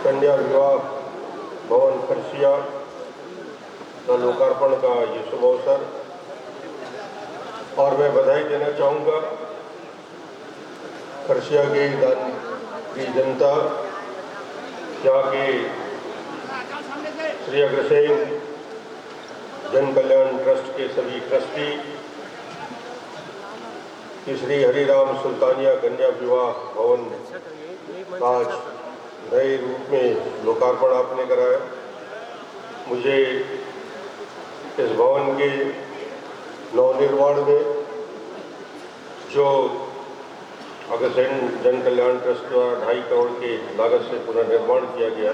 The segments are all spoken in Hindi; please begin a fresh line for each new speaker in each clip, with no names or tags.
कन्या विवाह भवन खरसिया का लोकार्पण का ये शुभ अवसर, और मैं बधाई देना चाहूँगा खरसिया के दान की जनता, यहाँ के श्री अग्रसेन जन कल्याण ट्रस्ट के सभी ट्रस्टी कि श्री हरिराम सुल्तानिया कन्या विवाह भवन का आज नए रूप में लोकार्पण आपने कराया। मुझे इस भवन के नवनिर्माण में जो अग्रसेन जन कल्याण ट्रस्ट द्वारा 2.5 करोड़ के लागत से पुनर्निर्माण किया गया,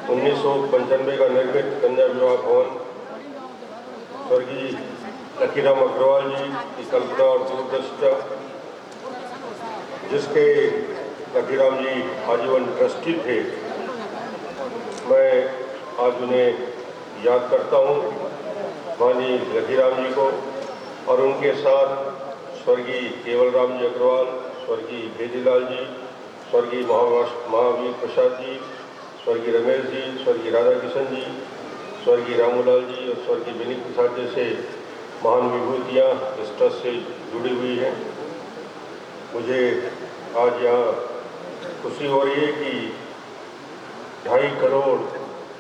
1995 का निर्मित कन्या विवाह भवन स्वर्गीय लकीराम अग्रवाल जी की कल्पना और दूरदर्शिता, जिसके लकीराम जी आजीवन ट्रस्टी थे, मैं आज उन्हें याद करता हूँ, माननीय लकीराम जी को, और उनके साथ स्वर्गीय केवलराम जी अग्रवाल, स्वर्गीय भेदीलाल जी, स्वर्गीय महावीर प्रसाद जी, स्वर्गीय रमेश जी, स्वर्गीय राधा किशन जी, स्वर्गीय रामूलाल जी और स्वर्गीय विनीत प्रसाद जैसे महान विभूतियाँ इस ट्रस्ट से जुड़ी हुई हैं। मुझे आज यहाँ खुशी हो रही है कि 2.5 करोड़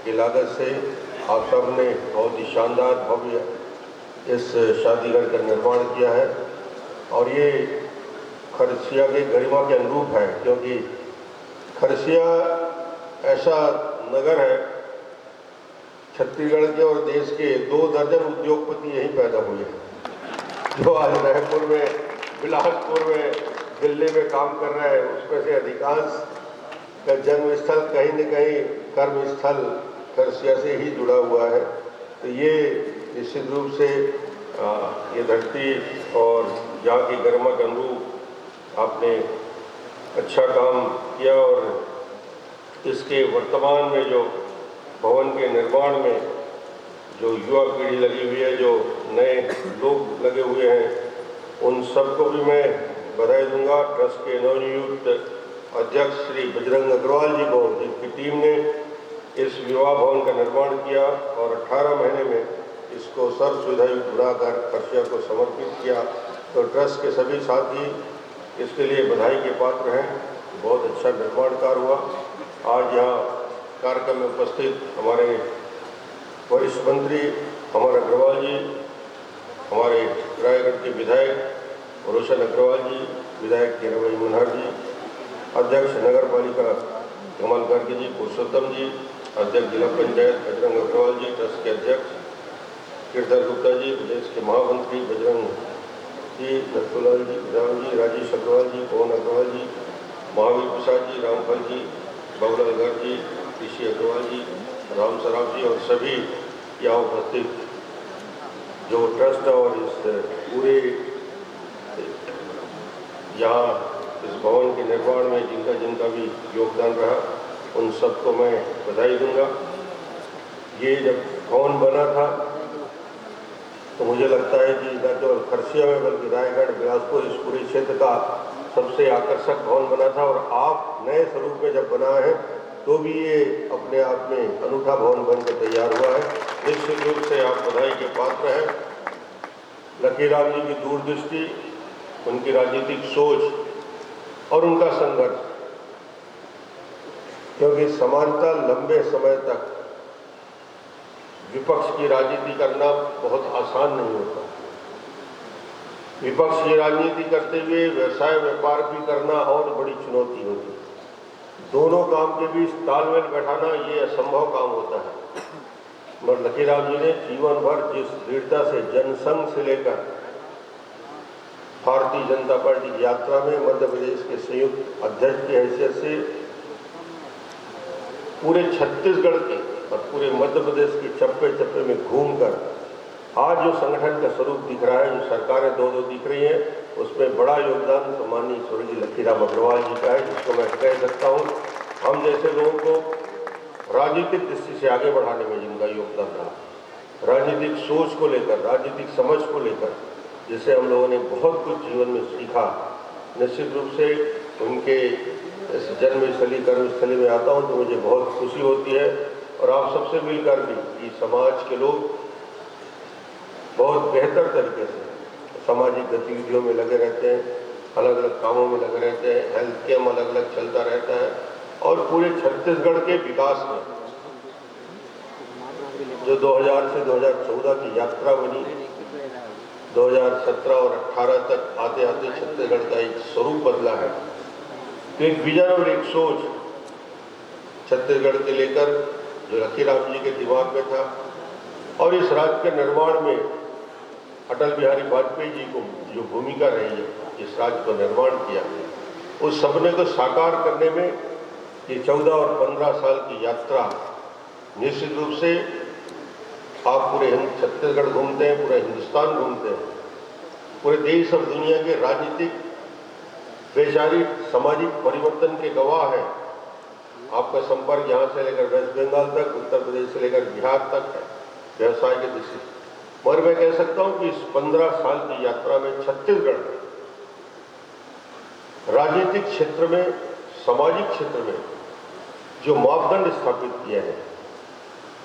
की लागत से आप सब ने बहुत ही शानदार भव्य इस शादी घर का निर्माण किया है, और ये खरसिया के गरिमा के अनुरूप है, क्योंकि खरसिया ऐसा नगर है, छत्तीसगढ़ के और देश के 2 दर्जन उद्योगपति यहीं पैदा हुए हैं, जो आज रायपुर में, बिलासपुर में, दिल्ली में काम कर रहे हैं। उसमें से अधिकांश का जन्म स्थल कहीं न कहीं कर्म स्थल खरसिया से ही जुड़ा हुआ है। तो ये निश्चित रूप से ये धरती और यहाँ की गरिमा के अनुरूप आपने अच्छा काम किया, और इसके वर्तमान में जो भवन के निर्माण में जो युवा पीढ़ी लगी हुई है, जो नए लोग लगे हुए हैं, उन सबको भी मैं बधाई दूंगा। ट्रस्ट के नवनियुक्त अध्यक्ष श्री बजरंग अग्रवाल जी को, जिनकी टीम ने इस विवाह भवन का निर्माण किया और 18 महीने में इसको सर्व सुविधायुक्त बनाकर खरसिया को समर्पित किया, तो ट्रस्ट के सभी साथी इसके लिए बधाई के पात्र हैं। बहुत अच्छा निर्माण कार्य हुआ। आज यहाँ कार्यक्रम में उपस्थित हमारे वरिष्ठ मंत्री अमर अग्रवाल जी, हमारे रायगढ़ के विधायक रोशन अग्रवाल जी, विधायक केरवई मनहर जी, अध्यक्ष नगर पालिका कमल गर्ग जी, पुरुषोत्तम जी, अध्यक्ष जिला पंचायत बजरंग अग्रवाल जी, ट्रस्ट के अध्यक्ष गिरधर गुप्ता जी, प्रदेश के महामंत्री बजरंग जी, नथुलाल जी, राम जी, राजेश अग्रवाल जी, पवन अग्रवाल जी, महावीर प्रसाद जी, रामफल जी, बाबूलाल गर्ग जी, ऋषि अग्रवाल जी, राम सराफ जी और सभी यहाँ उपस्थित जो ट्रस्ट और इस पूरे यहाँ इस भवन के निर्माण में जिनका जिनका भी योगदान रहा, उन सबको मैं बधाई दूंगा। ये जब भवन बना था तो मुझे लगता है कि न केवल खरसिया में बल्कि रायगढ़, बिलासपुर, इस पूरे क्षेत्र का सबसे आकर्षक भवन बना था, और आप नए स्वरूप में जब बना है तो भी ये अपने आप में अनूठा भवन बनकर तैयार हुआ है। निश्चित रूप से आप बधाई के पात्र हैं। लकीराम जी की दूरदृष्टि, उनकी राजनीतिक सोच और उनका संघर्ष, क्योंकि समानता लंबे समय तक विपक्ष की राजनीति करना बहुत आसान नहीं होता। विपक्ष की राजनीति करते हुए व्यवसाय व्यापार भी करना और बड़ी चुनौती होती है। दोनों काम के बीच तालमेल बैठाना ये असंभव काम होता है, मगर लकीराम जी ने जीवन भर जिस दृढ़ता से जनसंघ से लेकर भारतीय जनता पार्टी की यात्रा में मध्य प्रदेश के संयुक्त अध्यक्ष की हैसियत से पूरे छत्तीसगढ़ के और पूरे मध्य प्रदेश के चप्पे चप्पे में घूमकर आज जो संगठन का स्वरूप दिख रहा है, जो सरकारें दो दिख रही हैं, उसमें बड़ा योगदान सम्माननीय स्वर्गीय लकीराम अग्रवाल जी का है, जिसको मैं कह सकता हूँ हम जैसे लोगों को राजनीतिक दृष्टि से आगे बढ़ाने में जिनका योगदान रहा, राजनीतिक सोच को लेकर, राजनीतिक समझ को लेकर, जिससे हम लोगों ने बहुत कुछ जीवन में सीखा। निश्चित रूप से उनके इस जन्मस्थली कर्मस्थली में आता हूँ तो मुझे बहुत खुशी होती है, और आप सबसे मिलकर भी कि समाज के लोग बहुत बेहतर तरीके से सामाजिक गतिविधियों में लगे रहते हैं, अलग अलग कामों में लगे रहते हैं, हेल्थ कैम्प अलग अलग चलता रहता है, और पूरे छत्तीसगढ़ के विकास में जो 2000 से 2014 की यात्रा बनी, 2017 और 18 तक आते आते छत्तीसगढ़ का एक स्वरूप बदला है। तो एक विजन और एक सोच छत्तीसगढ़ के लेकर जो लखीराम जी के दिमाग में था, और इस राज्य के निर्माण में अटल बिहारी वाजपेयी जी को जो भूमिका रही है, इस राज्य को निर्माण किया, उस सपने को साकार करने में ये 14 और 15 साल की यात्रा, निश्चित रूप से आप पूरे छत्तीसगढ़ घूमते हैं, पूरा हिंदुस्तान घूमते हैं, पूरे देश और दुनिया के राजनीतिक वैचारिक सामाजिक परिवर्तन के गवाह हैं। आपका संपर्क यहाँ से लेकर वेस्ट बंगाल तक, उत्तर प्रदेश से लेकर बिहार तक है, व्यवसाय के दृष्टि से। मगर मैं कह सकता हूँ कि इस 15 साल की यात्रा में छत्तीसगढ़ राजनीतिक क्षेत्र में, सामाजिक क्षेत्र में जो मापदंड स्थापित किए हैं,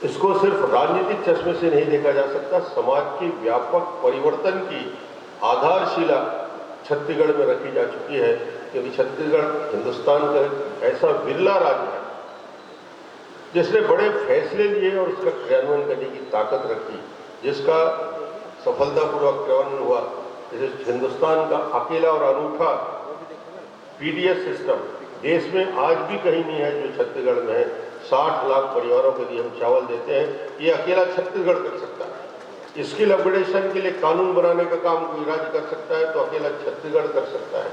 इसको सिर्फ राजनीतिक चश्मे से नहीं देखा जा सकता। समाज के व्यापक परिवर्तन की आधारशिला छत्तीसगढ़ में रखी जा चुकी है, क्योंकि छत्तीसगढ़ हिंदुस्तान का ऐसा विरला राज्य है जिसने बड़े फैसले लिए और उसका क्रियान्वयन करने की ताकत रखी, जिसका सफलतापूर्वक क्रियान्वयन हुआ। जैसे हिंदुस्तान का अकेला और अनूठा पीडीएस सिस्टम देश में आज भी कहीं नहीं है जो छत्तीसगढ़ में है। 60 लाख परिवारों के लिए हम चावल देते हैं, ये अकेला छत्तीसगढ़ कर सकता है। स्किल अपग्रेडेशन के लिए कानून बनाने का काम कोई राज्य कर सकता है तो अकेला छत्तीसगढ़ कर सकता है।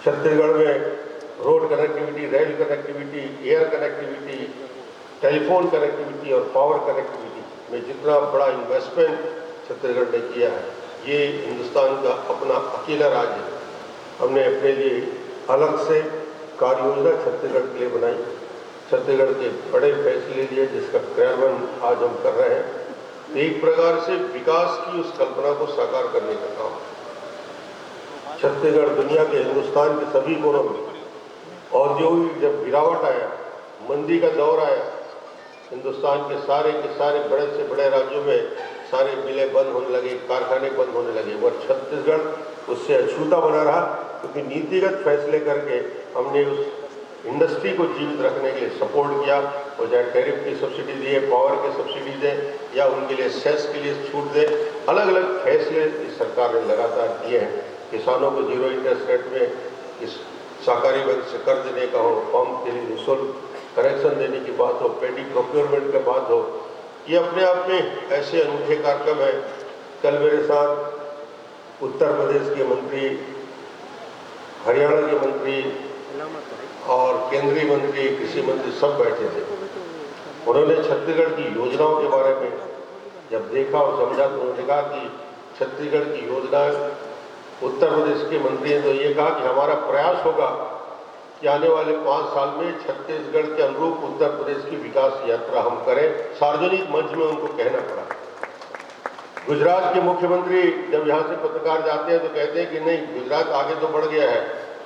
छत्तीसगढ़ में road connectivity, rail connectivity, air connectivity, telephone connectivity और पावर कनेक्टिविटी में जितना बड़ा इन्वेस्टमेंट छत्तीसगढ़ ने किया है, ये हिंदुस्तान का अपना अकेला राज्य है। हमने अपने लिए अलग से कार्य योजना छत्तीसगढ़ के लिए बनाई, छत्तीसगढ़ के बड़े फैसले लिए जिसका क्रियान्वयन आज हम कर रहे हैं। एक प्रकार से विकास की उस कल्पना को साकार करने का काम छत्तीसगढ़ दुनिया के, हिंदुस्तान के सभी कोनों में औद्योगिक जब गिरावट आया, मंदी का दौर आया, हिंदुस्तान के सारे बड़े से बड़े राज्यों में सारे मिलें बंद होने लगे, कारखाने बंद होने लगे, और छत्तीसगढ़ उससे अछूता बना रहा, क्योंकि नीतिगत फैसले करके हमने उस इंडस्ट्री को जीवित रखने के लिए सपोर्ट किया। और चाहे टैरिफ की सब्सिडी दिए, पावर की सब्सिडी दें, या उनके लिए सेस के लिए छूट दें, अलग अलग फैसले इस सरकार ने लगातार किए हैं। किसानों को जीरो इंटरेस्ट रेट में इस सहकारी बैंक से कर्ज देने का हो, फॉर्म के लिए निःशुल्क कनेक्शन देने की बात हो, पेडी प्रोक्योरमेंट की बात हो, ये अपने आप में ऐसे अनूठे कार्यक्रम हैं। कल मेरे साथ उत्तर प्रदेश के मंत्री, हरियाणा के मंत्री और केंद्रीय मंत्री, कृषि मंत्री सब बैठे थे। उन्होंने छत्तीसगढ़ की योजनाओं के बारे में जब देखा और समझा तो उन्होंने कहा कि छत्तीसगढ़ की योजनाएं, उत्तर प्रदेश के मंत्री ने तो ये कहा कि हमारा प्रयास होगा कि आने वाले 5 साल में छत्तीसगढ़ के अनुरूप उत्तर प्रदेश की विकास यात्रा हम करें। सार्वजनिक मंच में उनको कहना पड़ा। गुजरात के मुख्यमंत्री जब यहाँ से पत्रकार जाते हैं तो कहते हैं कि नहीं, गुजरात आगे तो बढ़ गया है,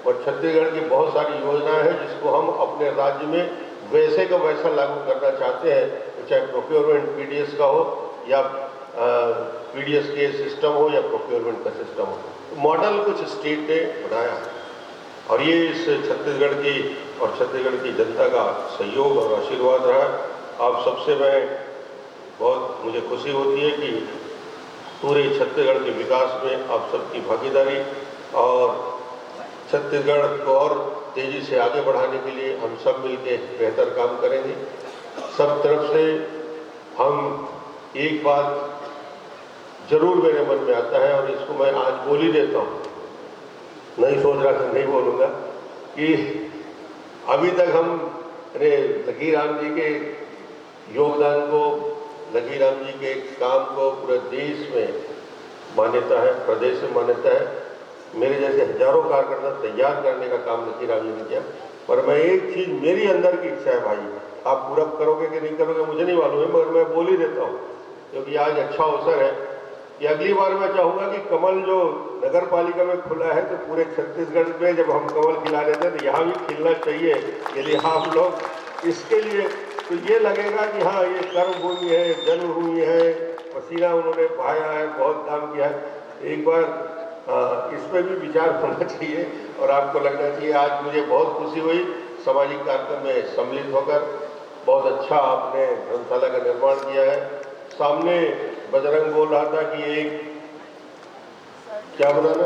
और छत्तीसगढ़ की बहुत सारी योजनाएं हैं जिसको हम अपने राज्य में वैसे का वैसा लागू करना चाहते हैं, चाहे प्रोक्योरमेंट पीडीएस का हो या पीडीएस के सिस्टम हो या प्रोक्योरमेंट का सिस्टम हो। मॉडल कुछ स्टेट ने बनाया है, और ये इस छत्तीसगढ़ की और छत्तीसगढ़ की जनता का सहयोग और आशीर्वाद रहा। आप सबसे बहुत मुझे खुशी होती है कि पूरे छत्तीसगढ़ के विकास में आप सबकी भागीदारी, और छत्तीसगढ़ को और तेजी से आगे बढ़ाने के लिए हम सब मिलकर बेहतर काम करेंगे। सब तरफ से हम एक बात जरूर मेरे मन में आता है, और इसको मैं आज बोल ही देता हूँ, नहीं सोच रहा था नहीं बोलूँगा, कि अभी तक हम लखीराम जी के योगदान को, लखीराम जी के काम को पूरे देश में मान्यता है, प्रदेश में मान्यता है। मेरे जैसे हजारों कार्यकर्ता तैयार करने का काम लखीराम जी ने किया। पर मैं एक चीज़, मेरी अंदर की इच्छा है भाई, आप पूरा करोगे कि नहीं करोगे मुझे नहीं मालूम है, मगर मैं बोल ही देता हूँ, क्योंकि आज अच्छा अवसर है कि अगली बार मैं चाहूँगा कि कमल जो नगर पालिका में खुला है तो पूरे छत्तीसगढ़ में जब हम कमल खिला देते हैं तो यहाँ भी खिलना चाहिए। यदि हम लोग इसके लिए, तो ये लगेगा कि हाँ ये कर्म भूमि है, जन्मभूमि है, पसीना उन्होंने बहाया है, बहुत काम किया है। एक बार इस पर भी विचार होना चाहिए और आपको लगना चाहिए। आज मुझे बहुत खुशी हुई सामाजिक कार्यक्रम में सम्मिलित होकर। बहुत अच्छा आपने धर्मशाला का निर्माण किया है। सामने बजरंग बोल रहा था कि एक क्या बनाना